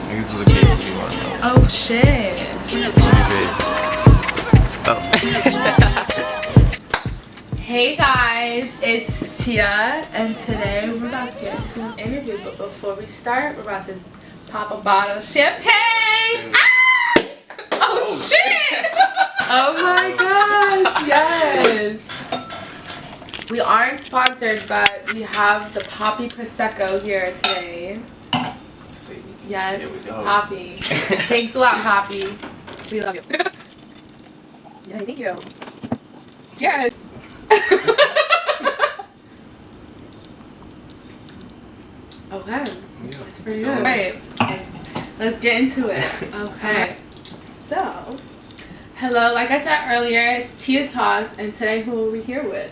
Like it's the case you want. Oh shit. Oh. Hey guys, it's Tia, and today we're about to get into an interview. But before we start, we're about to pop a bottle of champagne. Ah! Oh shit! Oh my gosh, yes. We aren't sponsored, but we have the Poppy Prosecco here today. See. Yes, Here we go. Poppy. Thanks a lot, Poppy. We love you. Yeah, thank you. Cheers. Okay, that's pretty good. Alright, let's get into it. Okay, so, hello, like I said earlier, it's Tia Talks, and today who are we here with?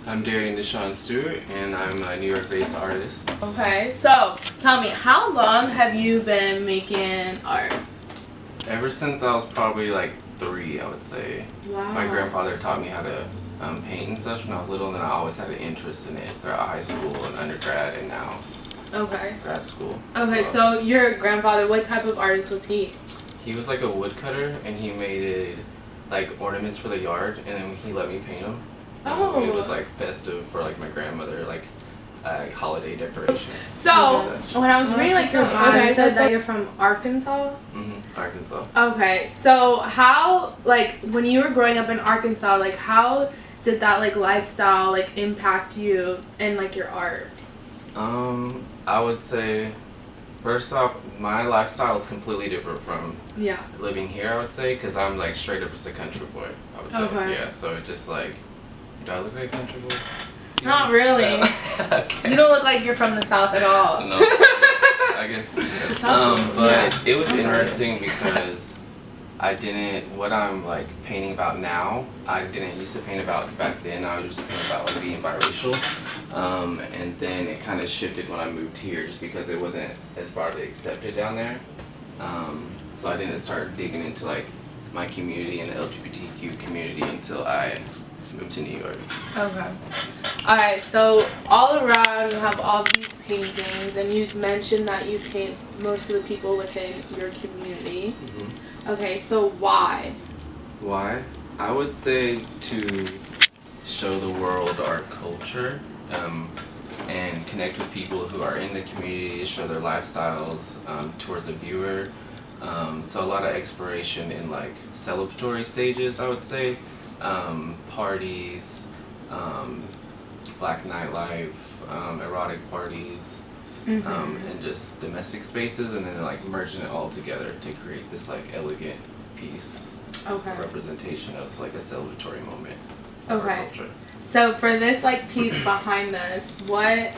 I'm Darian Deshawn Stewart, and I'm a New York-based artist. Okay, so tell me, how long have you been making art? Ever since I was probably like 3, I would say. Wow. My grandfather taught me how to paint and such when I was little, and then I always had an interest in it throughout high school and undergrad, and now grad school. Okay, so your grandfather, what type of artist was he? He was like a woodcutter, and he made like ornaments for the yard, and then he let me paint them. Oh. It was like festive for like my grandmother, like holiday decoration. So when I was reading like your bio, it says that you're from Arkansas. Arkansas. Okay, so how, like, when you were growing up in Arkansas, like, how did that like lifestyle like impact you and like your art? I would say, first off, my lifestyle is completely different from living here, I would say, because I'm like straight up just a country boy, I would say. Okay. Yeah, so it just like, do I look like a country boy? Not really. Okay. You don't look like you're from the South at all. No, I guess. But it was interesting because what I'm like painting about now, I didn't used to paint about back then. I was just painting about like being biracial. And then it kind of shifted when I moved here just because it wasn't as broadly accepted down there. So I didn't start digging into like my community and the LGBTQ community until I moved to New York. Okay. Alright, so all around you have all these paintings, and you mentioned that you paint most of the people within your community. Mm-hmm. Okay, so why? Why? I would say to show the world our culture and connect with people who are in the community, show their lifestyles towards a viewer. So a lot of exploration in like celebratory stages, I would say. Parties, black nightlife, erotic parties, and just domestic spaces, and then like merging it all together to create this like elegant piece, representation of like a celebratory moment of our culture. So for this like piece behind us, where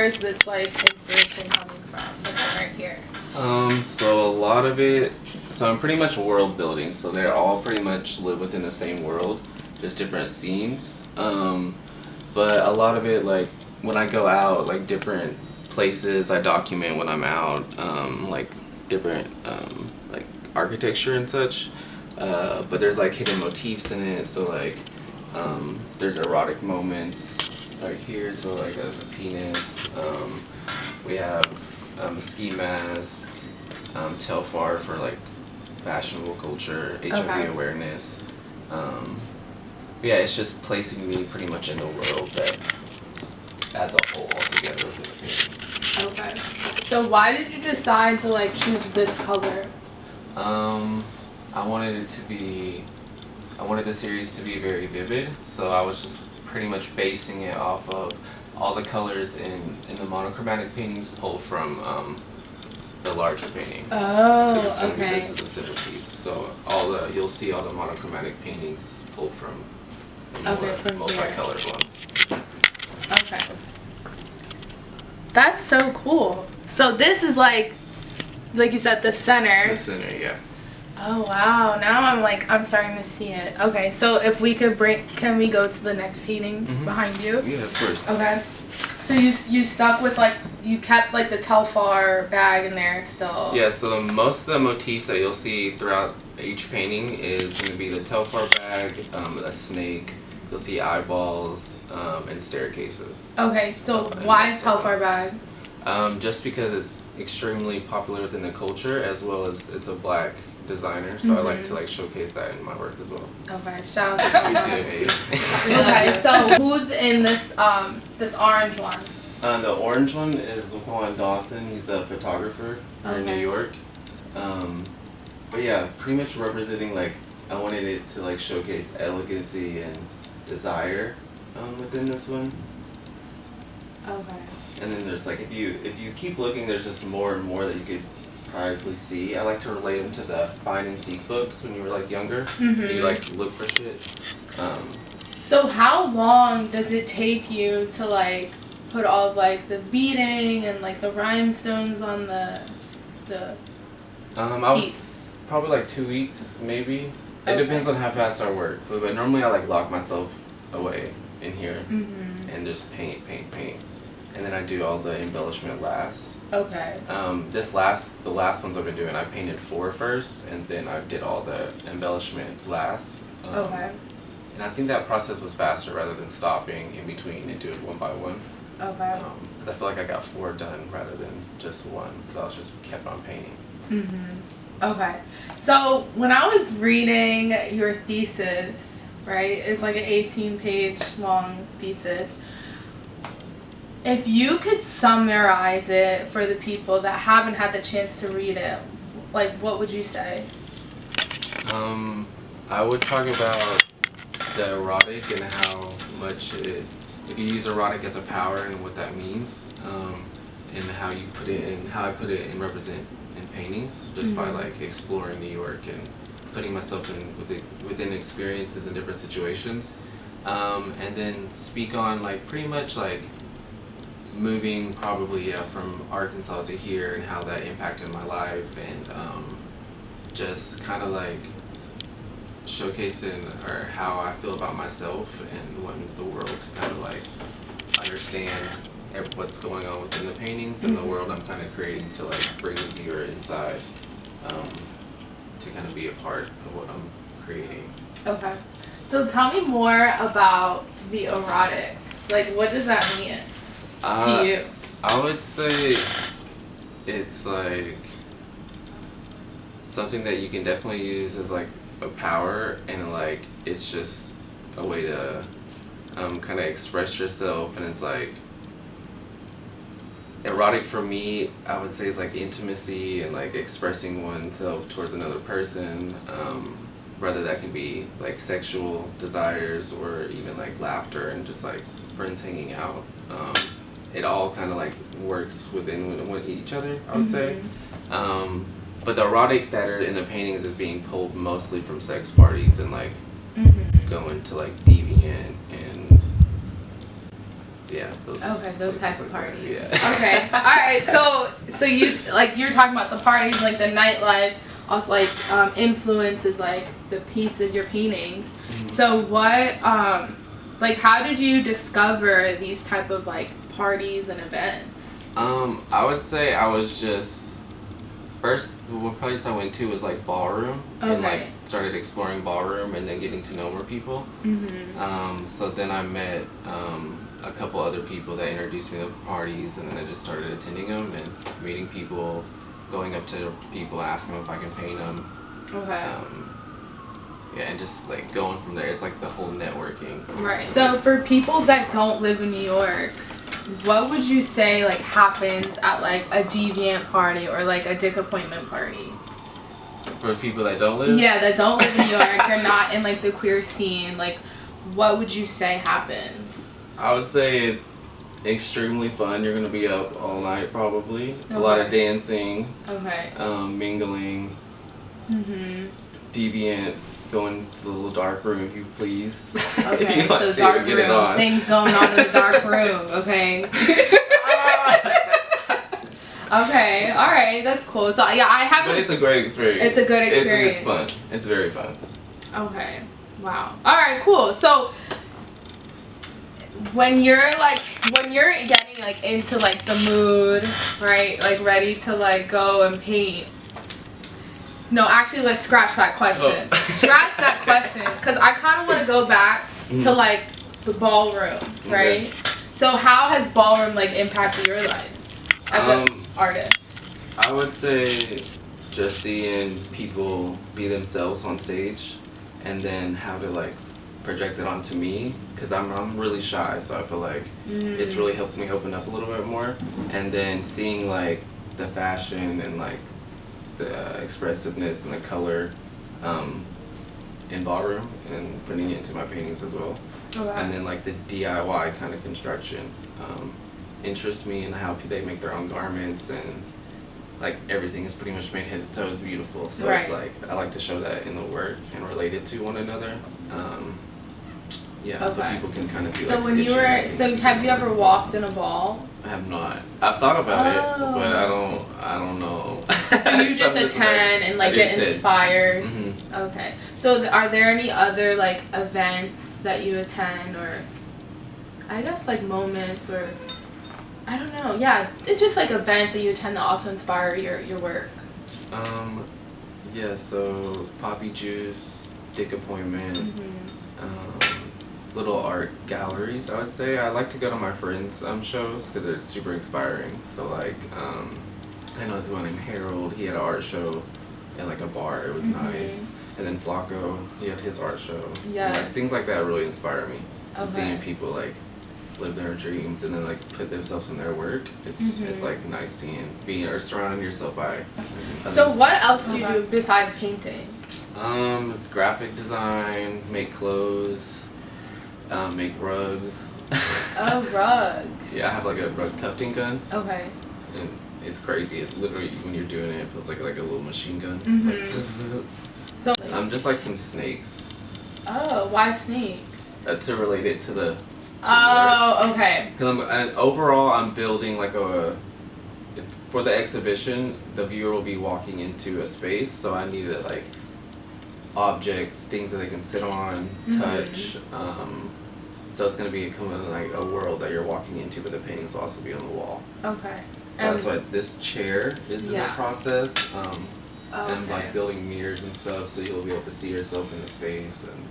is this like inspiration coming from? This one right here. So a lot of it, so I'm pretty much world building, so they all pretty much live within the same world, just different scenes. But a lot of it, like when I go out, like different places, I document when I'm out, like different like architecture and such. But there's like hidden motifs in it, so like there's erotic moments right here, so like there's a penis. We have a ski mask, telfar for like fashionable culture, HIV awareness. Yeah, it's just placing me pretty much in the world that as a whole altogether within the paintings. Okay. So why did you decide to like choose this color? I wanted the series to be very vivid, so I was just pretty much basing it off of all the colors in the monochromatic paintings pulled from the larger painting. Oh, so this is the civil piece. So you'll see all the monochromatic paintings pulled from the more multicolored ones. Okay. That's so cool. So this is like you said, the center. The center, yeah. Oh wow! Now I'm starting to see it. Okay, so if we could can we go to the next painting behind you? Yeah, of course. Okay. So you stuck with you kept like the telfar bag in there still. Yeah. So most of the motifs that you'll see throughout each painting is going to be the telfar bag, a snake. You'll see eyeballs and staircases. Okay, so why telfar bag? Just because it's extremely popular within the culture, as well as it's a black designer, so I like to like showcase that in my work as well. Okay, shout out to Me too. Okay, so who's in this this orange one? The orange one is Laquan Dawson. He's a photographer here in New York. But yeah, pretty much representing like I wanted it to like showcase elegancy and desire within this one. Okay. And then there's like if you keep looking, there's just more and more that you could probably see. I like to relate them to the find and seek books when you were like younger. You like look for shit. So how long does it take you to like put all of like the beading and like the rhinestones on the I was probably like 2 weeks maybe. It depends on how fast I work. But normally I like lock myself away in here and just paint. And then I do all the embellishment last. Okay. The last ones I've been doing, I painted 4 first, and then I did all the embellishment last. Okay. And I think that process was faster rather than stopping in between and do it one by one. Okay. Because I feel like I got 4 done rather than just 1, because I was just kept on painting. Okay. So when I was reading your thesis, right, it's like an 18-page long thesis. If you could summarize it for the people that haven't had the chance to read it, like what would you say? I would talk about the erotic and how much if you use erotic as a power and what that means, and how you put it in, how I put it and represent in paintings, just by like exploring New York and putting myself in within experiences in different situations, and then speak on like pretty much like moving probably from Arkansas to here and how that impacted my life, and just kind of like showcasing or how I feel about myself and wanting the world to kind of like understand what's going on within the paintings and the world I'm kind of creating, to like bring the viewer inside, to kind of be a part of what I'm creating. Okay. So tell me more about the erotic. Like what does that mean to you? I would say it's like something that you can definitely use as like a power, and like it's just a way to kind of express yourself, and it's like erotic for me, I would say, is like intimacy and like expressing oneself towards another person, whether that can be like sexual desires or even like laughter and just like friends hanging out. It all kind of like works within each other, I would say. But the erotic that are in the paintings is being pulled mostly from sex parties and like going to like deviant and those types of parties. Yeah. Okay. All right. So you like you're talking about the parties, like the nightlife, also like influences like the piece of your paintings. So what like how did you discover these type of like parties and events? I would say I was just the place I went to was like Ballroom, and like started exploring Ballroom and then getting to know more people. So then I met a couple other people that introduced me to parties, and then I just started attending them and meeting people, going up to people, asking them if I can paint them. And just like going from there. It's like the whole networking. Right. So for people that don't live in New York, what would you say like happens at like a deviant party or like a dick appointment party? For people that don't live? Yeah, that don't live in New York, they're not in like the queer scene, like what would you say happens? I would say it's extremely fun. You're gonna be up all night probably. A lot of dancing. Mingling. Deviant. Going to the little dark room, if you please. Okay, so dark room. Things going on in the dark room. Okay. Okay. All right. That's cool. So yeah, I haven't. But it's a great experience. It's a good experience. It's fun. It's very fun. Okay. Wow. All right. Cool. So when you're getting like into like the mood, right? Like ready to like go and paint. No, actually, let's scratch that question. Scratch that question, because I kind of want to go back to like the ballroom, right? So how has ballroom like impacted your life as an artist? I would say just seeing people be themselves on stage, and then how to like project it onto me, because I'm really shy, so I feel like it's really helped me open up a little bit more. And then seeing like the fashion and like the expressiveness and the color in Ballroom and putting it into my paintings as well. Okay. And then like the DIY kind of construction interests me in how they make their own garments, and like everything is pretty much made head to toe. It's beautiful, so Right. it's like I like to show that in the work and relate it to one another. Yeah, so Okay. people can kind of see. So like when you stitching were, and so things have you like ever that. walked in a ball? I have not. I've thought about it, Oh. but I don't know. So you just attend and like get inspired. Okay. So are there any other like events that you attend, or I guess like moments, or I don't know. Yeah, it's just like events that you attend that also inspire your work. Yeah. So Poppy Juice, Dick Appointment, little art galleries. I would say I like to go to my friends' shows because they're super inspiring. So like I know this one named Harold. He had an art show at like a bar. It was nice. And then Flacco, he had his art show. Yeah. Like, things like that really inspire me. Okay. Seeing people like live their dreams and then like put themselves in their work. It's like nice seeing being or surrounding yourself by. So others. what else do you do besides painting? Graphic design, make clothes, make rugs. Oh, rugs. Yeah, I have like a rug tufting gun. Okay. And it's crazy. It literally, when you're doing it, it feels like a little machine gun. Like, So. just like some snakes. Oh, why snakes? To relate it to the. Oh, okay. Because overall, I'm building like for the exhibition, the viewer will be walking into a space, so I needed like objects, things that they can sit on, touch. So it's gonna be like a world that you're walking into, but the paintings will also be on the wall. Okay. So that's why this chair is in the process. And like building mirrors and stuff, so you'll be able to see yourself in the space. And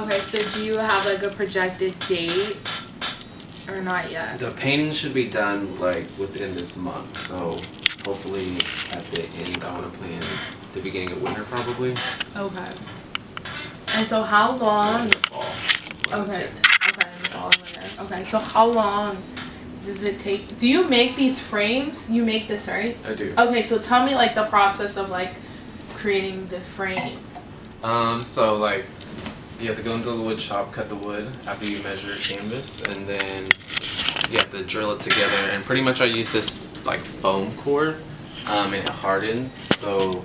okay, so do you have like a projected date, or not yet? the painting should be done like within this month, so hopefully at the end I want to plan the beginning of winter probably. Okay. And so how long? In the fall. Okay. Okay. In the fall and winter. Okay. So how long does it take? Do you make these frames? You make this, right? I do. Okay. So tell me like the process of like creating the frame. So like you have to go into the wood shop, cut the wood after you measure your canvas, and then you have to drill it together. And pretty much I use this like foam core, and it hardens. So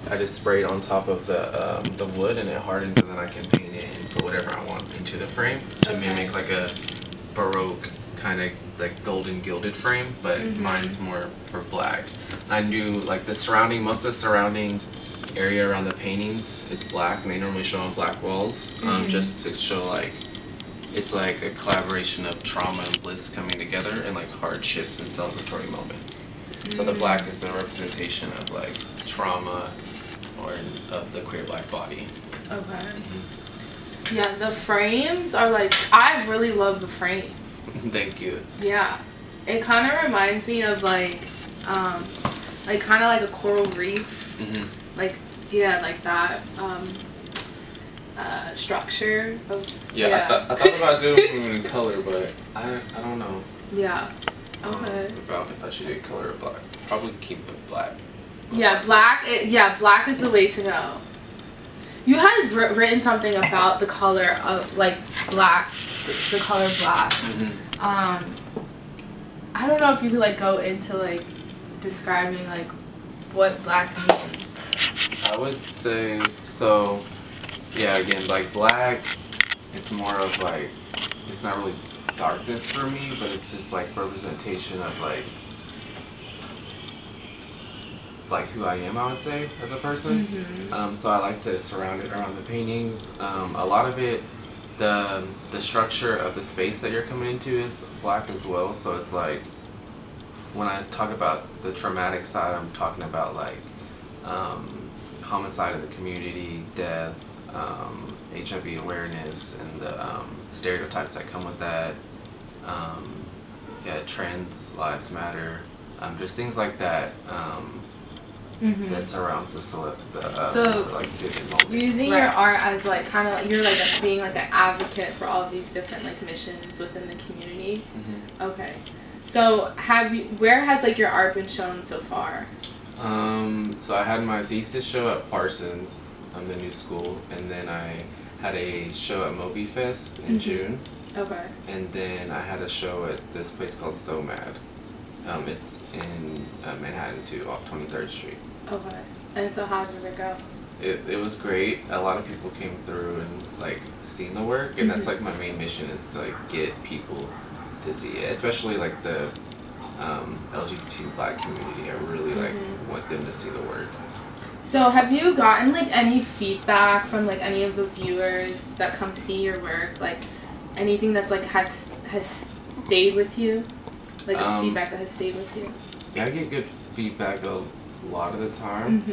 I just spray it on top of the wood, and it hardens, and then I can paint it and put whatever I want into the frame to mimic like a Baroque kind of like golden gilded frame, but mine's more for black. I knew like most of the surrounding area around the paintings is black, and they normally show on black walls, just to show like it's like a collaboration of trauma and bliss coming together, and like hardships and celebratory moments. So the black is a representation of like trauma or of the queer black body. Okay. Yeah, the frames are like, I really love the frame. Thank you. Yeah, it kind of reminds me of like kind of like a coral reef. Like, yeah, like that structure of. I thought about doing it in color, but I don't know. Yeah. Okay. If I should do color or black. Probably keep it black. Yeah, black. Black is the way to go. You had written something about the color of like black, the color black. I don't know if you could like go into like describing like what black means. I would say so. Yeah, again, like black, it's more of like it's not really darkness for me, but it's just like representation of like who I am, I would say, as a person. So I like to surround it around the paintings. A lot of it, the structure of the space that you're coming into is black as well. So it's like when I talk about the traumatic side, I'm talking about like homicide in the community, death, HIV awareness, and the stereotypes that come with that. Trans lives matter. just things like that. That surrounds the So like vivid moment. using your art as like kind of like you're like being like an advocate for all of these different like missions within the community. Okay. So where has like your art been shown so far? So I had my thesis show at Parsons, the new school, and then I had a show at Motifs in June. Okay. And then I had a show at this place called So Mad. It's in Manhattan too, off 23rd Street. Okay. And so how did it go? It was great. A lot of people came through and like seen the work, and that's like my main mission is to like get people to see it, especially like the LGBT Black community. I really like want them to see the work. So have you gotten like any feedback from like any of the viewers that come see your work, like anything that's like has stayed with you, like a feedback that has stayed with you? Yeah, I get good feedback a lot of the time.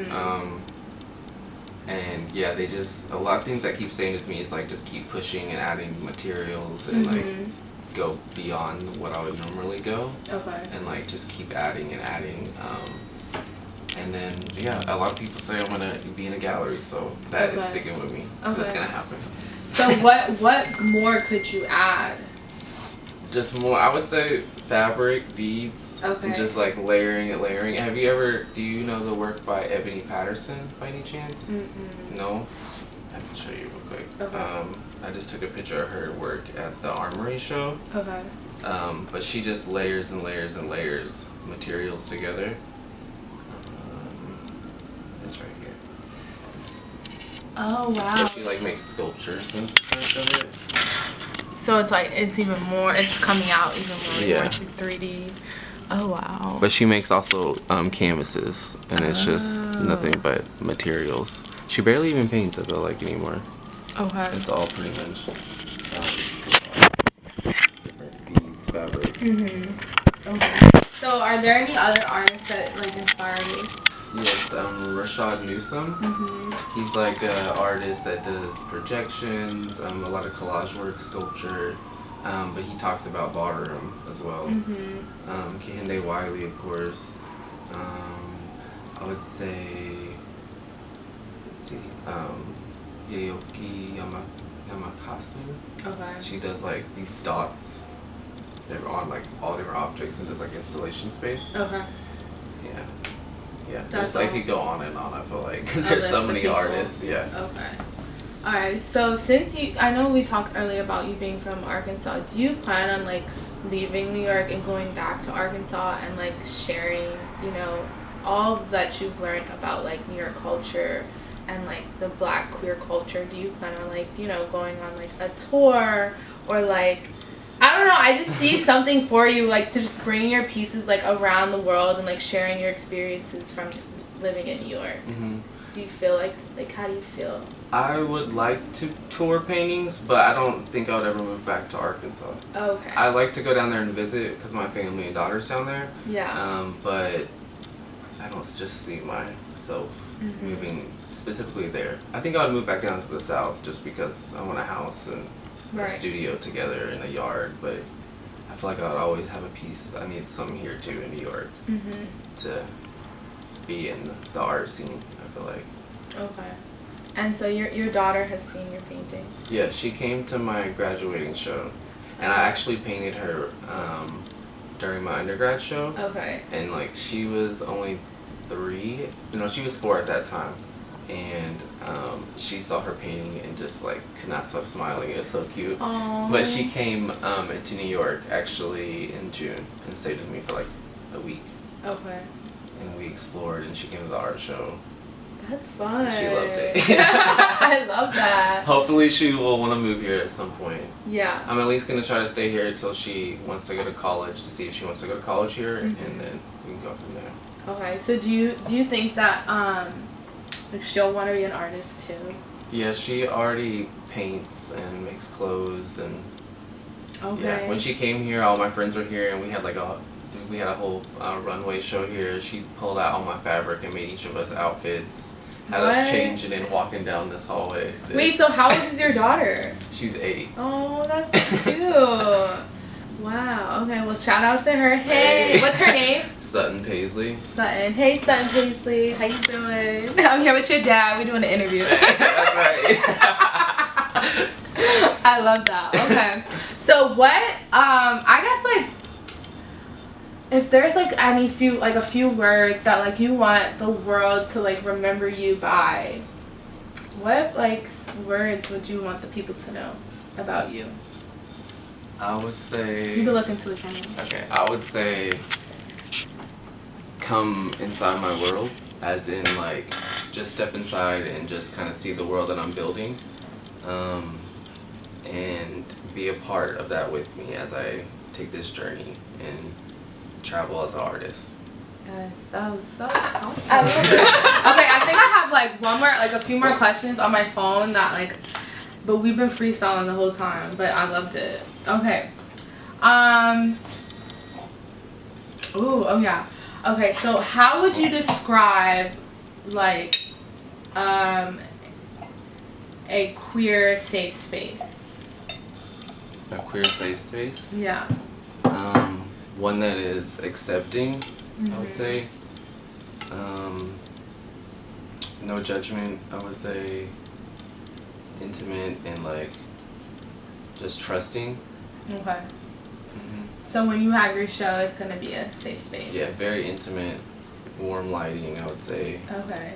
And yeah, they just, a lot of things that keep saying to me is like just keep pushing and adding materials and like go beyond what I would normally go. Okay. And like just keep adding and adding. And then yeah, a lot of people say I'm gonna be in a gallery, so that is sticking with me. That's gonna happen. So what more could you add? Just more, I would say fabric, beads, and just like layering it, layering. Do you know the work by Ebony Patterson by any chance? No? I can show you real quick. Okay. I just took a picture of her work at the Armory show. Okay. But she just layers and layers and layers materials together. It's right here. Oh wow. So she like makes sculptures and stuff of it. So it's like it's coming out even more through 3D. Oh wow. But she makes also canvases, and it's just nothing but materials. She barely even paints, I feel like, anymore. Okay. It's all pretty much different beads, fabric. Okay. So are there any other artists that like inspire you? Yes, Rashad Newsom. He's like an artist that does projections, a lot of collage work, sculpture, but he talks about ballroom as well. Kehinde Wiley, of course. I would say, let's see, Yaoki Yamakasu. Okay. She does like these dots. They're on like all different objects and does like installation space. Okay. Yeah. Yeah, just like you go on and on, I feel like, because there's so many artists, yeah. Okay. Alright, so I know we talked earlier about you being from Arkansas, do you plan on like leaving New York and going back to Arkansas and like sharing, you know, all that you've learned about like New York culture and like the Black queer culture? Do you plan on like, you know, going on like a tour or like, I don't know, I just see something for you, like, to just bring your pieces, like, around the world and, like, sharing your experiences from living in New York. Do you feel like, how do you feel? I would like to tour paintings, but I don't think I would ever move back to Arkansas. Okay. I like to go down there and visit because my family and daughter's down there. Yeah. But I don't just see myself moving specifically there. I think I would move back down to the South just because I want a house and a studio together in a yard, but I feel like I would always have a piece. I need something here too in New York to be in the art scene, I feel like. Okay. And so your daughter has seen your painting? Yeah, she came to my graduating show, and I actually painted her during my undergrad show. Okay. And like she was only 3, she was 4 at that time. And she saw her painting and just like could not stop smiling. It was so cute. Aww. But she came to New York actually in June and stayed with me for like a week. Okay. And we explored, and she came to the art show. That's fun. She loved it. I love that. Hopefully she will want to move here at some point. Yeah. I'm at least going to try to stay here until she wants to go to college, to see if she wants to go to college here, and then we can go from there. Okay, so do you think that like she'll want to be an artist too? Yeah, she already paints and makes clothes, and yeah. When she came here, all my friends were here, and we had a whole runway show here. She pulled out all my fabric and made each of us outfits. Had us changing and walking down this hallway. Wait, so how old is your daughter? She's 8. Oh, that's cute. Wow. Okay. Well, shout out to her. Hey. What's her name? Sutton Paisley. Sutton. Hey, Sutton Paisley. How you doing? I'm here with your dad. We're doing an interview. That's right. I love that. Okay. So what? I guess like, if there's like a few words that like you want the world to like remember you by, what like words would you want the people to know about you? I would say... You can look into the camera. Okay, I would say come inside my world, as in like just step inside and just kind of see the world that I'm building, and be a part of that with me as I take this journey and travel as an artist. That was awesome. I love it. Okay, I think I have like a few more questions on my phone that like, but we've been freestyling the whole time, but I loved it. Okay. Oh yeah. Okay, so how would you describe like a queer safe space? A queer safe space? Yeah. One that is accepting, Mm-hmm. I would say. No judgment, I would say. Intimate and like just trusting. Okay. Mm-hmm. So when you have your show, it's gonna be a safe space. Yeah, very intimate, warm lighting, I would say. Okay.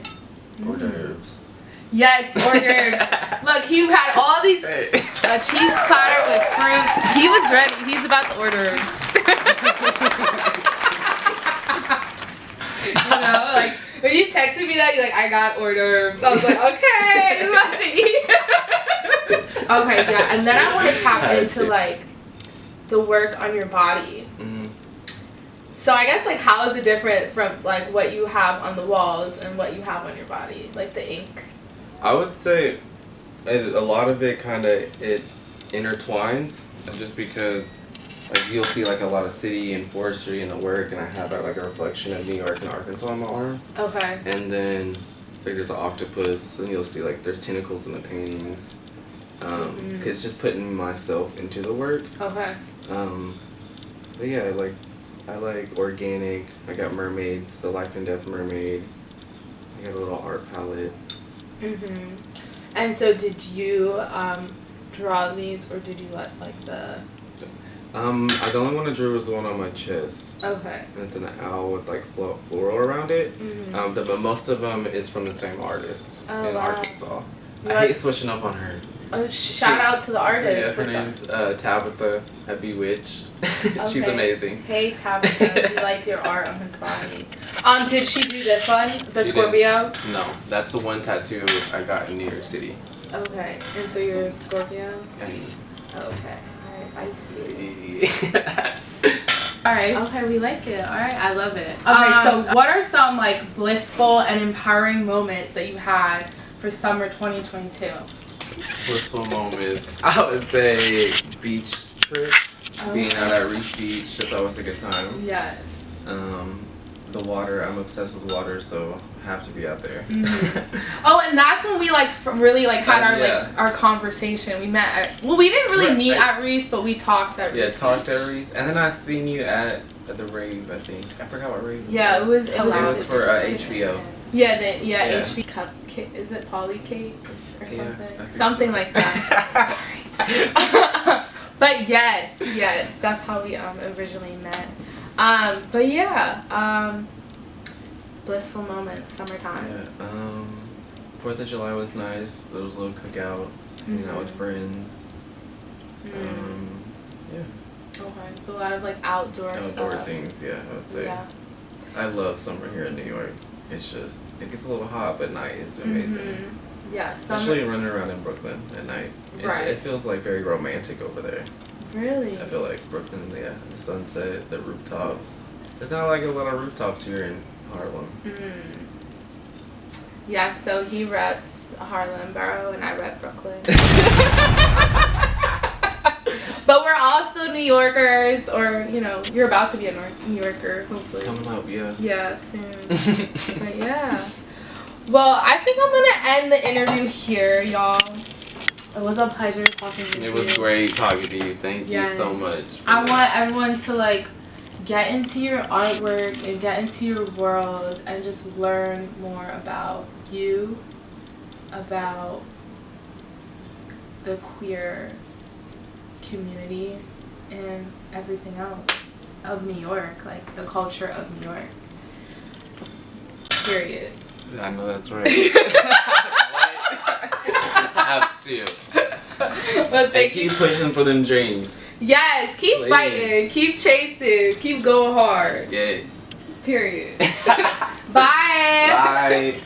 Hors d'oeuvres. Yes, hors d'oeuvres. Look, he had all these a cheese platter with fruit. He was ready. He's about the hors d'oeuvres. You know, like when you texted me that, you're like, I got hors d'oeuvres. I was like, okay, I'm about to eat. Okay, yeah, and then I want to tap into like the work on your body. Mm-hmm. So I guess like how is it different from like what you have on the walls and what you have on your body, like the ink? I would say a lot of it it intertwines, just because like you'll see like a lot of city and forestry in the work, and I have like a reflection of New York and Arkansas on my arm. Okay. And then like there's an octopus, and you'll see like there's tentacles in the paintings. Cause just putting myself into the work. Okay. But yeah, I like organic. I got mermaids, the Life and Death mermaid. I got a little art palette. Mhm. And so did you draw these, or did you let like the? The only one I drew was the one on my chest. Okay. And it's an owl with like floral around it. Mhm. But most of them is from the same artist in Arkansas. I hate switching up on her. Oh, shout out to the artist. Yeah, her name's Tabitha at Bewitched. She's Okay. amazing. Hey Tabitha, we like your art on his body. Did she do this one, the She Scorpio? No, that's the one tattoo I got in New York City. Okay, and so you're a Scorpio? Hey. Okay, alright, I see. Hey. Alright, okay, we like it. Alright, I love it. Okay, so what are some like blissful and empowering moments that you had for summer 2022? Blissful moments. I would say beach trips. Being out at Reef Beach, that's always a good time. Yes. The water, I'm obsessed with water, so I have to be out there. Mm-hmm. Oh, and that's when we like really like had our like our conversation. We met at, well, we didn't really meet at Reef, but we talked at Reef. Yeah, talked at Reef, and then I seen you at the rave. I think I forgot what rave. Yeah, it was for HBO. Yeah, HB cupcake. Is it Polly cakes or something? Something so. Like that. Sorry. But yes, that's how we originally met. But yeah, blissful moments, summertime. Yeah. 4th of July was nice. There was a little cookout, hanging out with friends. Yeah. Okay, so a lot of like outdoor stuff. Things, yeah, I would say. Yeah. I love summer here in New York. It's just, it gets a little hot, but night is amazing. Yeah, especially running around in Brooklyn at night. It feels like very romantic over there. Really? I feel like Brooklyn, yeah, the sunset, the rooftops. There's not like a lot of rooftops here in Harlem. Yeah, so he reps Harlem Borough and I rep Brooklyn. But we're also New Yorkers, or you know, you're about to be a New Yorker, hopefully. Coming up, yeah. Yeah, soon. But yeah. Well, I think I'm gonna end the interview here, y'all. It was a pleasure talking to you. It was great talking to you. Thank you so much. I want everyone to like get into your artwork and get into your world and just learn more about you, about the queer community and everything else of New York, like the culture of New York. Period. I know that's right. Have to. But and keep pushing for them dreams. Yes, keep fighting, keep chasing, keep going hard. Yeah. Period. Bye. Bye.